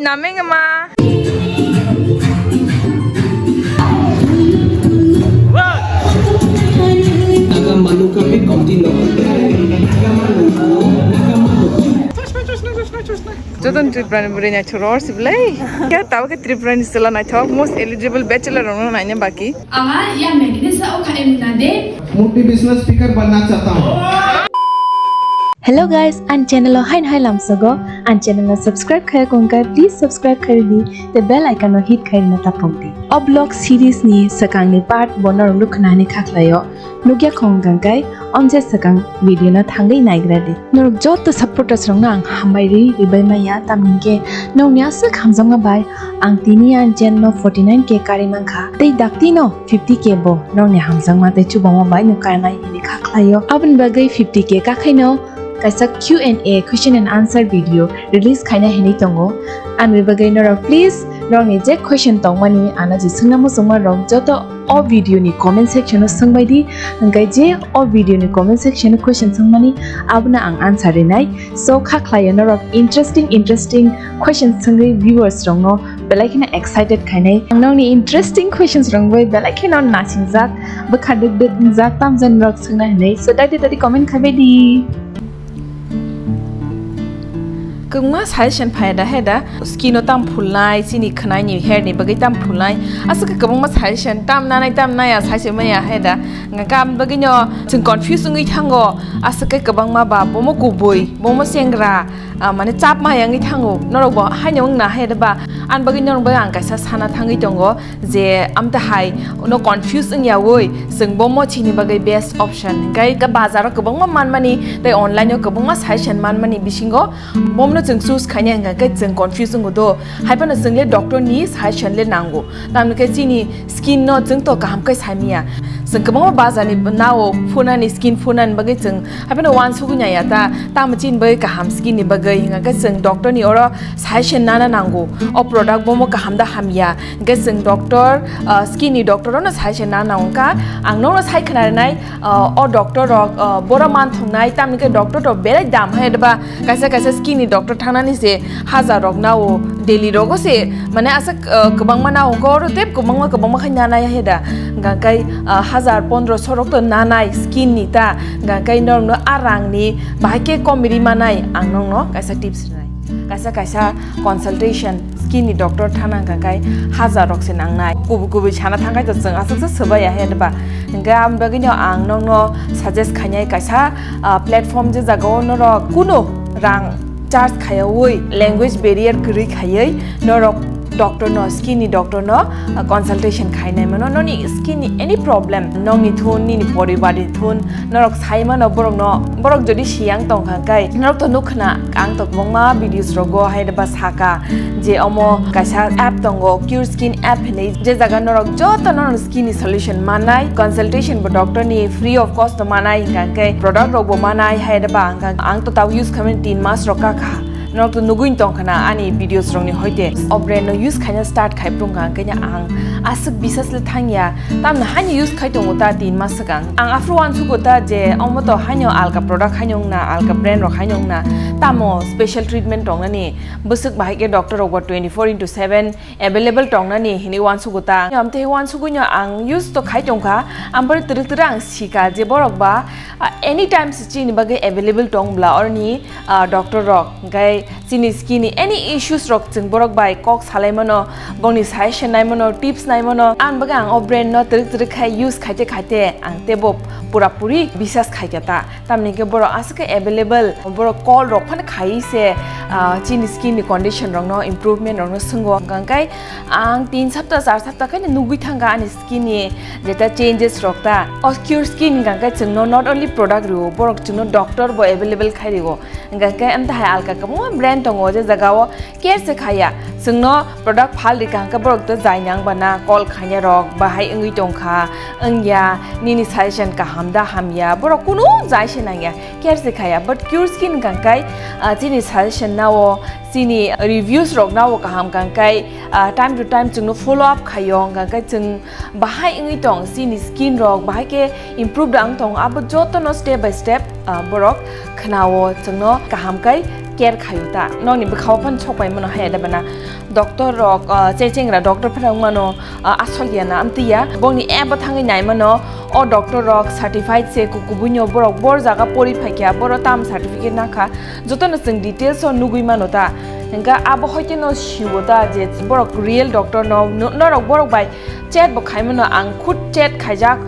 nameng ma Mano kami kontino. Jodan Tripura buri na churor siblay. Kya tahu ke Tripura ni sila na thok most eligible bachelor होना ना इन्हें बाकी. आवा या मैग्नेसा ओ खाएमिना दे. मोटी business speaker बनना चाहता हूँ. Hello guys, and channel hai lamsago and channel subscribe khaya kongka please subscribe khari di the bell icon no hit khari na tapong di. Vlog series ni sakang ni part bonar lukhna ni khaklayo nugya khonggang kai onje sakang video na thangai naigra di. Norok jot supporters rong nang hamairi ribai maya tamningke nongnya se khamjanga bai ang tini an channel 49k kari mangkha tei dakti no 50k bo nongni hamjangma te chubama bai no karnai ni khaklayo abun bagai 50k ka khaino kaisa Q&A question and answer video release khaina heni tongo and we begin now please rong ni je question tongmani ana ji sungna mo sungma rong joto o video ni comment section no sungbai di ngai je o video ni comment section no question sungmani abuna ang answer renai so kha khlaya no interesting questions sungai viewers rong no belaikina excited khainai nong ni interesting questions rong bai belaikina nasing jak bakhadik jak tamjan rok sungna hene so dati comment khabai di kungma suggestion phaida heda skin tam phulnai sini khnai ni hair ni bagai tam phulnai asaka kabangma suggestion tam na ya suggestion maya heda ngakam bagai no chung confuse ngi thango asaka kabangma ba bomo kubui bomo sengra mane chap ma yangi thango norok bo hainong na heda ba an bagai norong ba ang kaisa sana thangi tongo je amta hai no confuse ng yawoi sung bomo chini bagai best option gai ka bazar kabangma manmani tai online yo kabangma suggestion manmani bisingo bomno जों choose खाने nga जों confuse ngodo haibana जोंले doctor ni suggestion le nango tamne ke chini skin no जों to kaham kai samia जों kabang bazani nao phuna ni skin phuna ni bagai जों haibana wan sugunya ya ta tamchin bai kaham skin ni bagai nga जों doctor ni oro suggestion nana nango o product bomo kaham da hamia ga जों doctor skin ni doctor no suggestion nana ngka angno no sai khana nai o doctor bora man thongnai tamne ke doctor to berai dam haidaba kaisa skin ni doctor थांनानै जे हाजार नाव daily रगो से माने आसा गोबां मानाव गरो tape गोबां खायना नाय हेदा गांकाय 1000-1500 रक तो नानाय स्किन नि ता गांकाय नरनो आरांनि बाहायके कमेरि मानाय आं नंनो कायसा टिप्स नाय कायसा कन्साल्टेशन स्किन नि डॉक्टर थाना गांकाय 1000 रक से नांनाय गुबु छाना थांगाय तो जों आसा सोबाया हेदबा गाम बगिनो आं नंनो सजेस्ट खायनाय कायसा प्लेटफॉर्म जे जागाव नरो कुनो रां charge खायवै language barrier gri khayai norok doctor no skin ni doctor no consultation khainai mano no ni skin ni any problem nong ni thun ni body body thun norok saima no borok jodi siang tong khakai norok to nukhna ang to bongma videos rogo haida saka je omo kaisa app tongo CureSkin app nei je jaga norok joto no skin ni solution manai consultation bo doctor ni free of cost to manai kai product robo manai haida ba ang to taw use khamen 3 mas roka kha nok to nuguin tong khana ani videos rong ni hoite obrand no use khanya start khai prung gang kenya ang asuk bisas le thangya tam na hani use khai tong ta 3 mas sakang ang after one su ko ta je omo to hanyo alka product hanyong na alka brand ro hanyong na tamo special treatment tong na ni busuk bahai ke doctor over 24/7 available tong na ni hini one su ko ta amte one su ko nya ang use to khai tong kha ambar tir ang sika je borok ba anytime si ni bagai available tong bla or ni doctor rock gai sini skin ni any issues rok jeng borok bai kok salai mano bongni suggestion nai mano tips nai mano an baga ang brand no trik khai use khaite ang tebo pura puri bisas khai kata tamni ke boro aske available boro call rok phan khai se chini skin ni condition rok no improvement rok no sungo gangkai ang 3 sapta 4 sapta kai nugui thanga ani skin ni jeta changes rok ta CureSkin gangkai jeng no not only product ro borok jeng no doctor bo available khai rigo gangkai am ta alka kamo brand tongo je jagao care se khaya sungno product phal ri kang ka borok to jainang bana call khanya rok bahai ngui tongkha angya nini suggestion ka hamda hamya borok kunu jai se nangya care se khaya but CureSkin gangkai chini suggestion nawo chini reviews rok nawo ka ham gangkai time to time jungno follow up khayong gangkai jung bahai ngui tong chini skin rok bahai ke improve dang tong abo joto no step by step borok khnawo jungno ka hamkai care khayuta no ni bkhawan chokpai mano hai da bana doctor rok chengra doctor phrang mano asoliana amtiya bongni eba thangi nai mano o doctor rok certified se kubunyo borok bor jaga pori phakya bor tam certificate nakha jotona sing details on nugui mano ta nga abo hoite no shiwota je borok real doctor no rok borok bai chat bo khaimano ang khut chat khaijak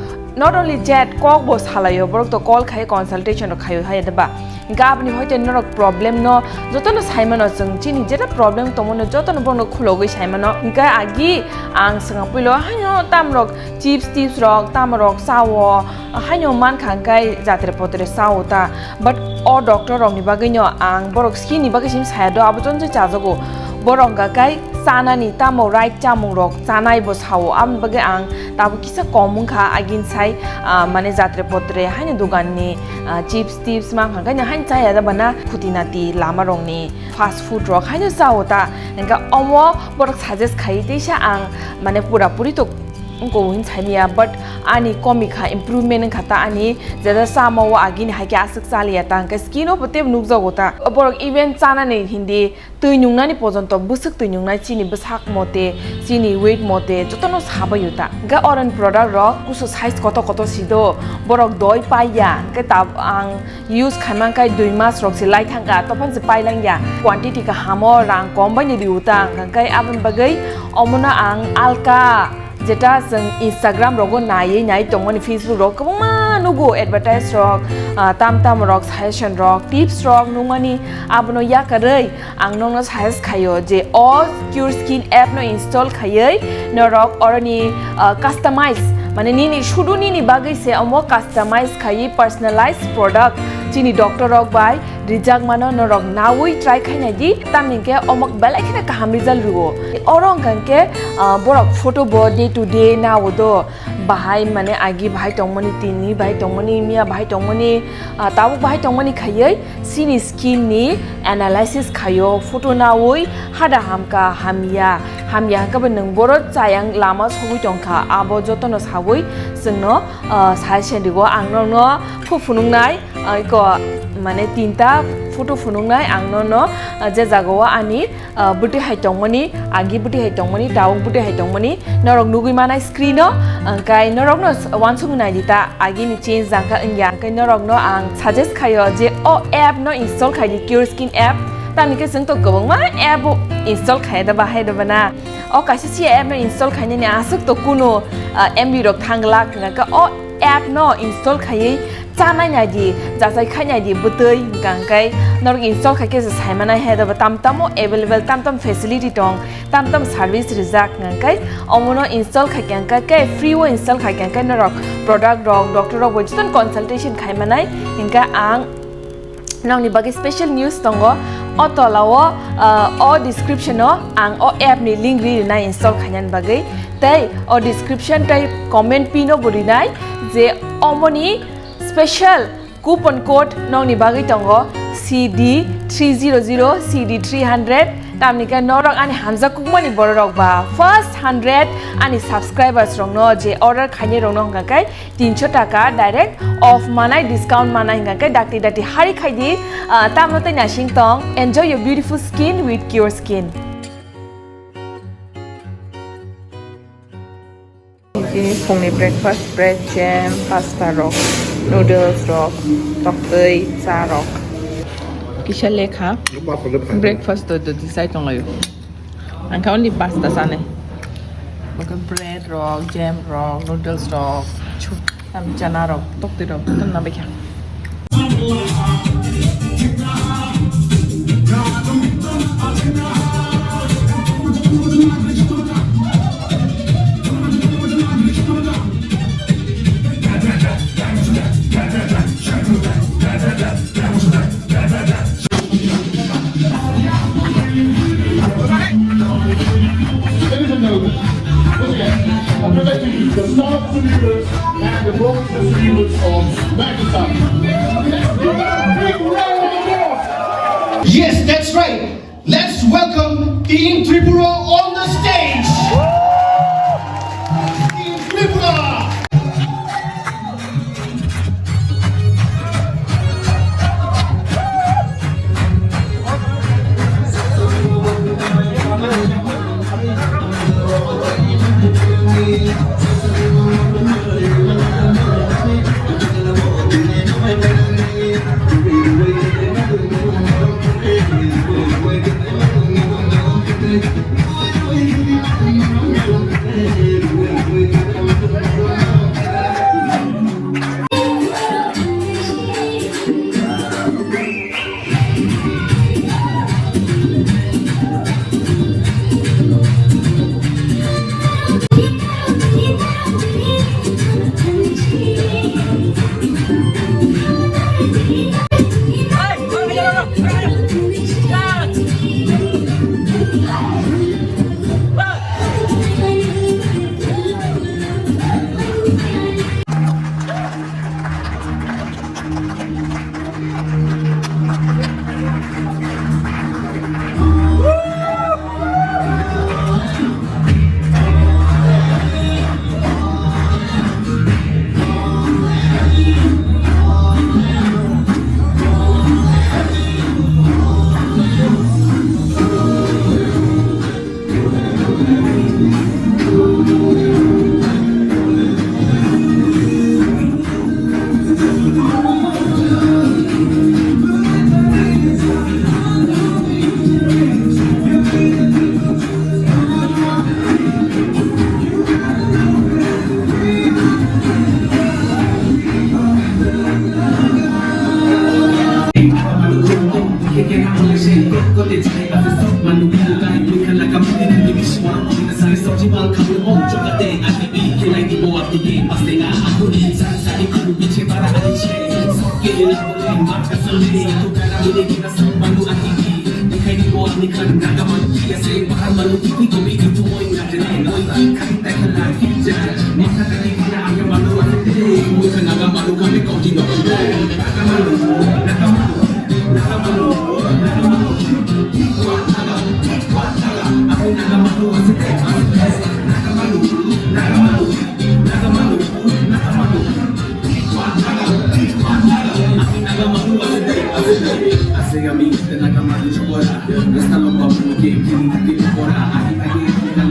not only chat kok bo salayo borok to call khai consultation ro khayo hai daba nga apni hoite no rok problem no jotono saimano jeng chini jeta problem tomono jotono bono khulogoi saimano nga agi ang sanga pilo hanyo tam rok tips rok tam rok sawo hanyo man khangkai jatre potre sawota but o doctor rok ni bagai no ang borok skin ni bagai sim sayado abuton je chajogo borok ga kai sana ni tamo right chamung rok sanai bo sawo am bagai ang tabu kisa komung kha agin sai mane jatre potre hanyo dugan ni tips ma khangkai na han chaya da bana khutina ti lama rong ni fast food rok hanyo sawota nga omo borok suggest khai deisa ang mane pura puri to ko hin chania but ani komika improvement khata ani jada sama wa agin ha kya sak salia tang ka skin of te nuk jogota borok event chana nei hindi tuinung nani pojonto busuk tuinung nai chini busak mote chini weight mote jotono saba yuta ga oran product ro kuso size koto sido borok doi paya ka tab ang use khamang kai 2 mas rok si lai thanga topan se pai lang ya quantity ka hamo rang komba ni diuta kai aban bagai omona ang alka jeta jeng Instagram rogo nai tongmani Facebook rok kobongma nugo advertise rok tam rok suggestion rok tips rok nungmani abono yakarei ang nongno suggest khayo je all CureSkin app no install khayei no rok orani customize mane nini shudu nini bagai se amo customize khayi personalized product chini doctor rok bai rijak mano no rok nawi try khainai di tamningke omok belai khina kaham result rugo orong kanke borok photo bo day to day nawodo bahai mane agi bahai tongmani tini bahai tongmani mia bahai tongmani tabu bahai tongmani khayei sini skin ni analysis khayo photo nawi hada hamka hamya ka benung borot chayang lama sogui tongkha abo jotono sawui singno suggestion digo angrong no funungnai ko mane tinta photo funungnai angno no je jagowa ani buti haitongmani agi buti haitongmani taung buti haitongmani norok nugui manai screen no kai norok no Swngnani dita agi ni change jangka ingya kai norok no ang suggest khayo je o app no install khai di CureSkin app tani ke sing to gobong ma app install khai da bahai da bana o kaisi si app no install khai ni asuk to kuno MB rok thanglak nga o app no install khai chanai nai di jasai khai nai di butei gangkai norok install khai ke saimana he da tam available tam facility tong tam service rijak ngangkai omono install khai gangkai ke free wo install khai gangkai norok product rok doctor rok bojiton consultation khai manai inka ang nongni bagi special news tongo o tolawo o description no ang o app ni link ri na install khainan bagai tai o description tai comment pino burinai je omoni special coupon code nongni bagai tongo CD300 CD300 tamnika norok ani hamza kukmani borok ba first 100 ani subscribers rong no je order khaini rong no ngakai 300 taka direct off manai discount manai ngakai dakti hari khaidi tamno tai na singtong enjoy your beautiful skin with CureSkin. Ini fungni breakfast bread jam pasta rok noodles rok toktei cha rok kisha lekha breakfast to decide tong layo ang ka only pasta sane baka bread rok jam rok noodles rok tam chana rok toktei rok tam na bekha The staff distributors and the box distributors of Magnessa. Let's give them a big round of applause. Yes, that's right. Let's welcome Team Tripura on the stage. Team Tripura.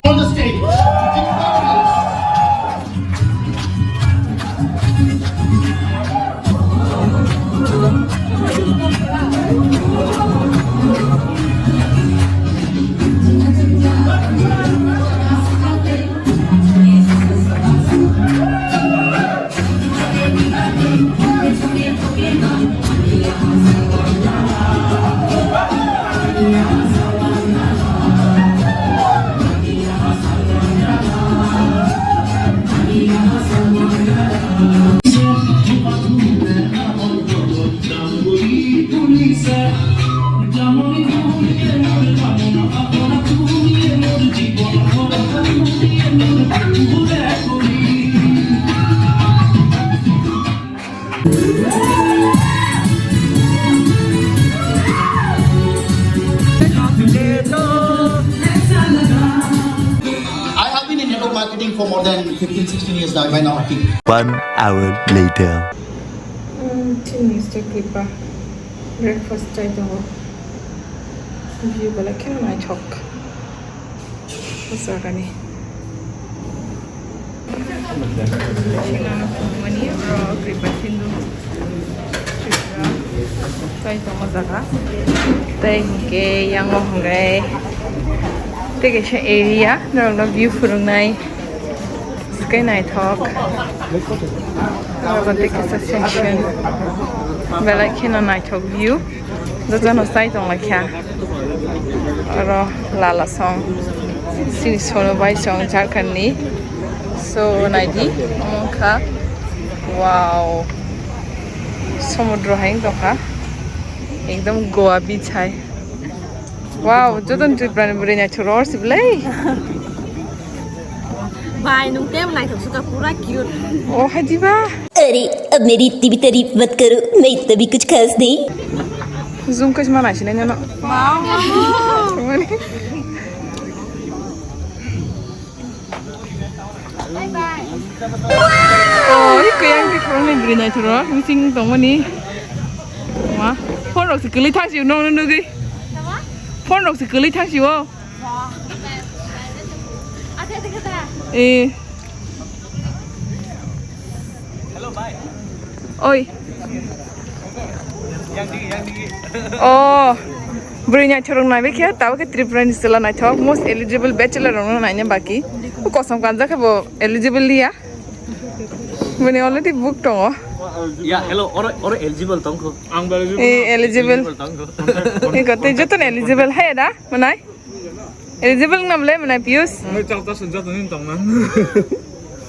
On the stage. I have been in network marketing for more than 15-16 years now by now. I think. 1 hour later. Mr. Clipper. Breakfast tayo ko. View bala kaya na chok. Swngnani. Swngnani bro Clipper Hindu. Tripura. Tayo to mazaga. Tayo ke yang mo hangay. Take a area. No view Swngnani. Sky night talk. I'm take a section. But I cannot night talk view. Doesn't know sight on like here. Or Lala song. Series followed by song Jharkhandi. So nighty. Monka. Wow. Samudra hang doka. Ekdam Goa beach hai. Wow. Jodan Tripura ne buri nature or siblay. भाई नुंगते हम night उसका पूरा cute Oh हजीबा अरे अब मेरी इतनी भी तारीफ मत करो मैं इतना भी कुछ खास नहीं zoom kas mana sih nanya no oh ini kayang di front ni beri naik terus missing tong ni wah phone rok sekali thang siu no no di phone rok sekali thang siu Hello, bye. Oi. Yang digi. Oh. Burinya chorong na bekhe taw ke Tripura ni sila na thok most eligible bachelor rong na nya baki kosam kan ja khabo eligible liya mane already booked to Yeah, hello. Or eligible tongko. eligible e gote joton eligible hai da manai eligible namle manai pius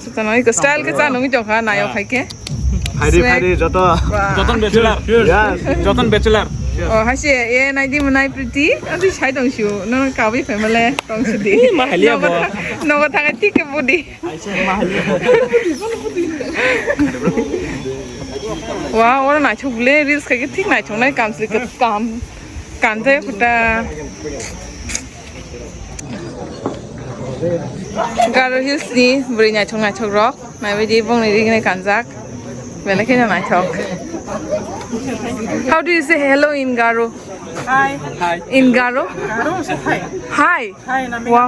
Swngnani ko style ke cha nongi jongkha nayo khai ke Friday joton bachelor. Yes, joton bachelor. Oh, hashi e nai di manai pretty adi sai dong shu no ka bi family tong su di Mahalia bo. no ka thang ti ke budi wow ora na chuk le reels ka ke thik na chong nai kam se kam kan the kuta Garo hills ni burinya chong na chok rock na bi di bong ni ri ne kanjak bele ke na chok How do you say hello in Garo? Hi. In Garo? Hi. Hi. Hi, Wow.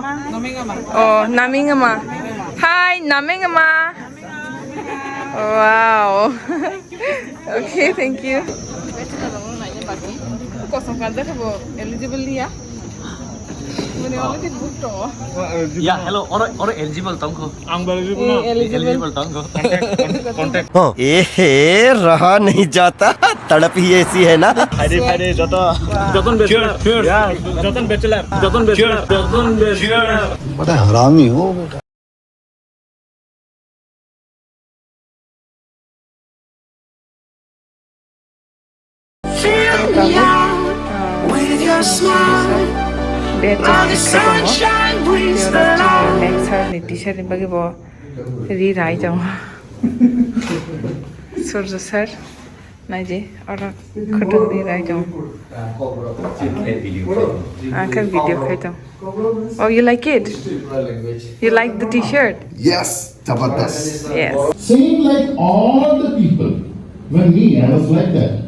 Oh, Namingama. Hi, Namingama. Wow. Okay, thank you. Kosong kan kabo eligible liya. Mane already booked to. Yeah, hello. Or eligible tongko. Eligible tongko. Contact. हाँ ए रहा नहीं जाता तड़प ही ऐसी है ना Friday joton bachelor. Yeah, joton bachelor. Joton bachelor. बड़ा हरामी हो बेटा T-shirt ni bagi bo ri rai jang Surja sir nai je ora khotong ri rai jang akan video khai jang Oh, you like it? You like the T-shirt? Yes, Tabbatas. Yes. Same like all the people. When me, I was like that.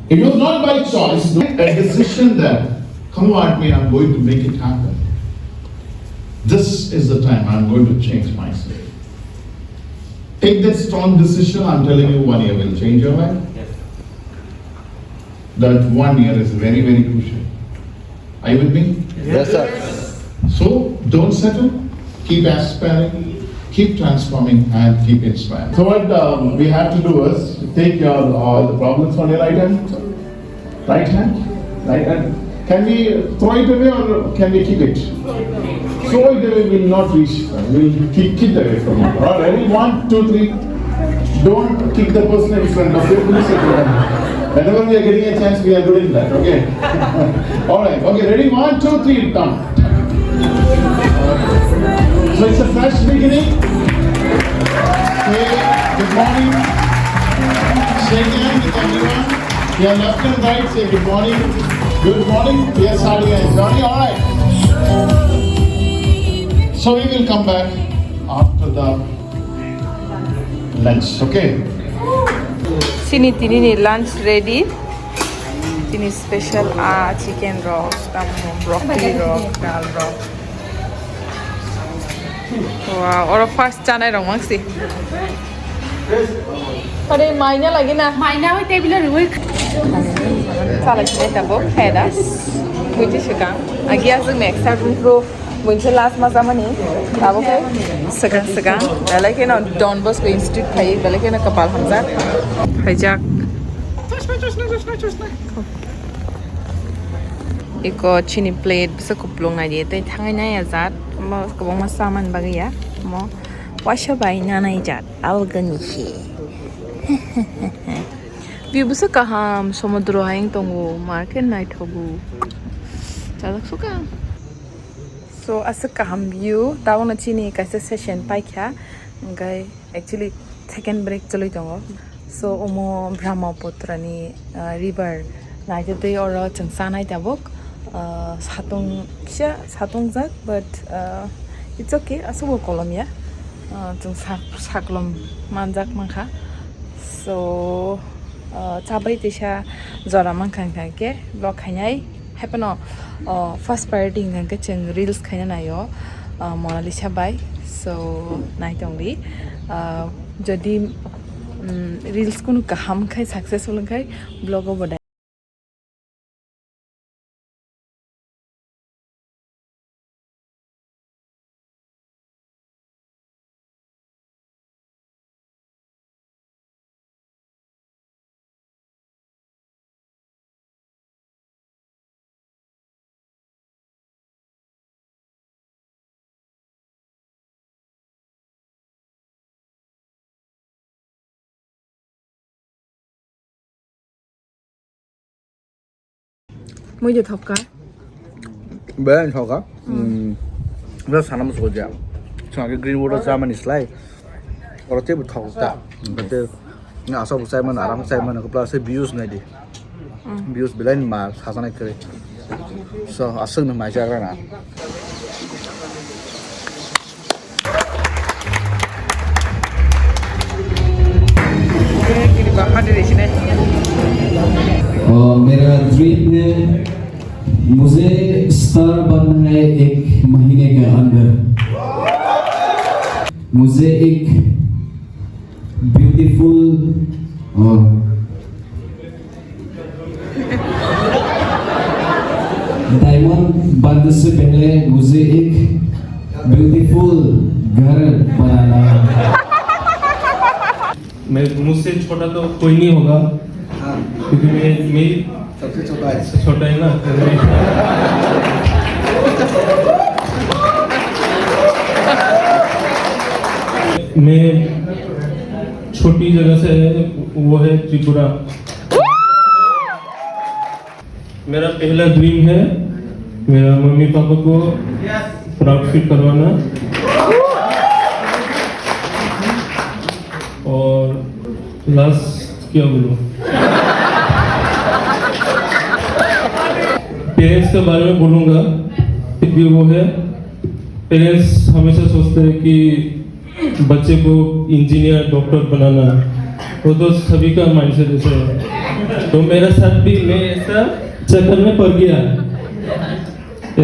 It was not by choice, a decision that, come on me, I'm going to make it happen. This is the time I'm going to change myself. Take that strong decision, I'm telling you 1 year will change your life. Yes. That 1 year is very, very crucial. Are you with me? Yes, sir. So don't settle, keep aspiring, keep transforming, and keep inspiring. So what we have to do is take all the problems on your right hand. Right hand. Can we throw it away or can we keep it? Throw it away will not reach. We'll keep it away from it. All right, ready? 1, 2, 3. Don't kick the person in front of you. Whenever we are getting a chance, we are doing that. Okay. All right. Okay. Ready? 1, 2, 3. Come. So it's a fresh beginning. Say good morning. Shake hands with everyone. Your left and right. Say good morning. Good morning. We are starting a journey. All right. So we will come back after the lunch. Okay. Sini tini ni lunch ready. Tini special chicken rock, broccoli rock, dal rock. Wow, or first chana rong mangsi. Pare mainnya lagi na. Mainnya wai table week. Salah sini tabo, hedas. Muji suka. Agi asal make certain pro. Muncul last masa mana ni? Tabo kai. Segan. Balai kena Don Bosco Institute kai. Balai kena Kapal Hamzat. Hajak. Iko chini plate bisa kuplung na je. Tapi tangannya ya zat. Mau kebong masaman bagi ya. Mau washa bayinya na ijat. Alganishe. View bisa kaham samudra hayang tunggu market night hogu. Cadak suka. So asal kaham view tahu na chini kaisa session pai kya. Ngai actually second break cului tunggu. So omo Brahmaputra ni river na jadi orang cengsanai tabuk satung zat but it's okay asuh kolom ya ceng saklom manjak mangka so cabai tisha zora mangkang ke blog kanyai happen first party ngangke ceng reels kanya nayo Mona Lisa bai so night only jadi reels kunu kaham kai successful kai blog over Muide thokka. Beran thoka. Ra sanam soja. Chang green water zaman islai. Ora te bu thokta. Bate nga asa bu sai man aram sai man ko plus views nai di. Views bilain ma khasana kare. So asang na mai jaga na. मेरा dream है मुझे star बनना है 1 महीने के अंदर मुझे एक ब्यूटीफुल और डायमंड बनने से पहले मुझे एक ब्यूटीफुल घर बनाना है मुझसे छोटा तो कोई नहीं होगा क्योंकि मेरी सबसे छोटा है ना मैं छोटी जगह से वो है त्रिपुरा मेरा पहला ड्रीम है मेरा मम्मी पापा को प्राउड फील करवाना और लास्ट क्या बोलूं पेरेंट्स के बारे में बोलूंगा कि वो है पेरेंट्स हमेशा सोचते हैं कि बच्चे को इंजीनियर डॉक्टर बनाना वो तो सभी का माइंडसेट ऐसा है तो मेरा साथ भी मैं ऐसा चक्कर में पड़ गया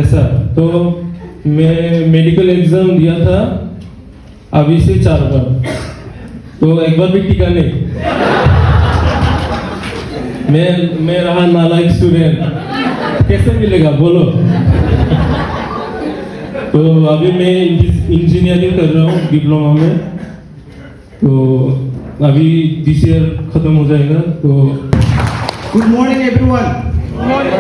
ऐसा तो मैं मेडिकल एग्जाम दिया था अभी से 4 बार तो एक बार भी टिका नहीं मैं रहा नालायक स्टूडेंट कैसे मिलेगा बोलो तो अभी मैं इंजीनियरिंग कर रहा हूँ डिप्लोमा में तो अभी दिस ईयर खत्म हो जाएगा तो Good morning, everyone. Good morning.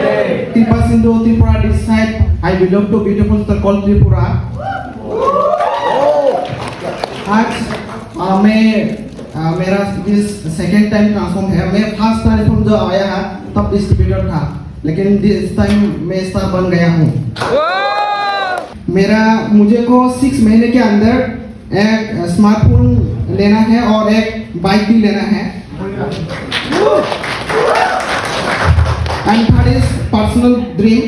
Tripura this side. I belong to beautiful state called Tripura. आज मेरा दिस सेकेंड टाइम ट्रांसफॉर्म है मैं फर्स्ट ट्रांसफॉर्म जो आया है तब डिस्ट्रीब्यूटर था लेकिन दिस टाइम मैं स्टार बन गया हूँ मुझे को 6 महीने के अंदर एक स्मार्टफोन लेना है और एक बाइक भी लेना है and third is personal dream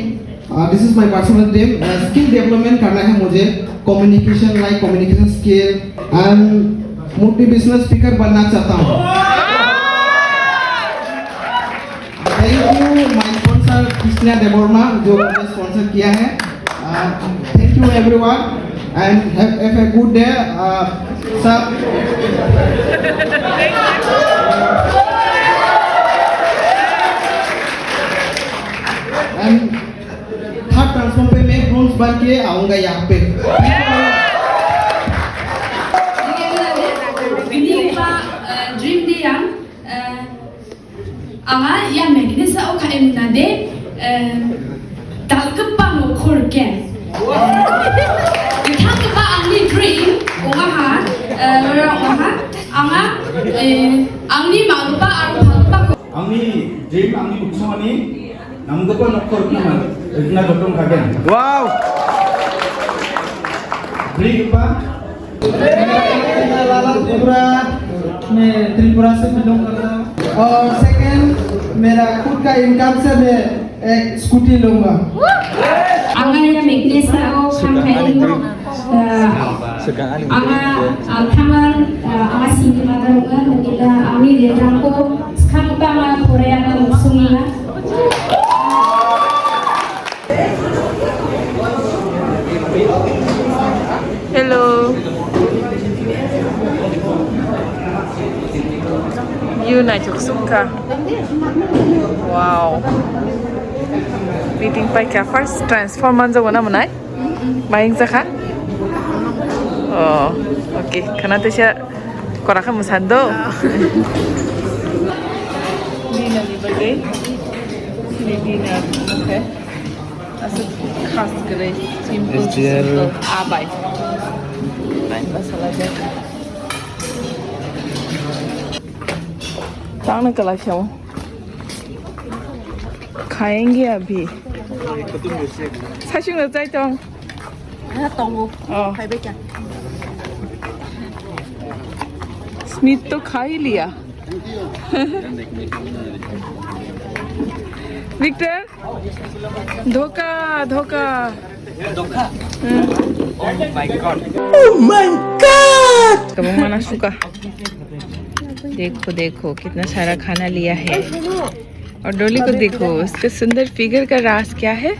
this is my personal dream skill development करना है मुझे communication skill and motivational speaker बनना चाहता हूँ thank you my sponsor Christina Debbarma जो मुझे स्पॉन्सर किया है thank you everyone and have a good day sir and third transform पे मैं ब्रोंज बन के आऊंगा यहाँ पे dream dia anga ya Magnessa o kha emna de dalgpa no khorken yithangpa angni dream onga ha anga angni magpa aru phagpa angni dream angni uksoni namgpa nokhor naman igna gotong kagen wow dream pa मैं त्रिपुरा से belong करता हूँ और second मेरा खुद का income से मैं एक स्कूटी लूँगा angaya Magnessa o Khaiwi thamar sini madaruga nila ami letrangko skangpa ma porayana Swngnani Hello. You na suka. Wow. Meeting pa kya first transform manzo wana manai? Maing saka? Oh, okay. Kana to siya koraka musando. Dina ni bagay. Dina. Okay. Asa khas gare. Simple. Abay. Lain masalah dia. Tang na kala siya mo. खाएंगे अभी 사실 짜이정 동호. 갈비장. Smith तो खा ही लिया Victor धोखा धोखा कब माना सुका देखो देखो कितना सारा खाना लिया है और डोली को देखो उसके सुंदर फिगर का राज क्या है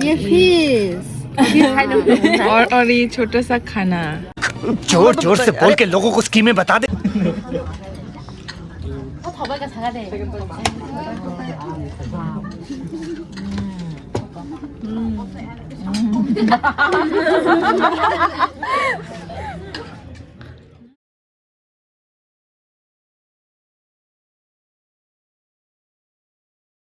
ये फिश और ये छोटा सा खाना जोर जोर से बोल के लोगों को स्कीमें बता दे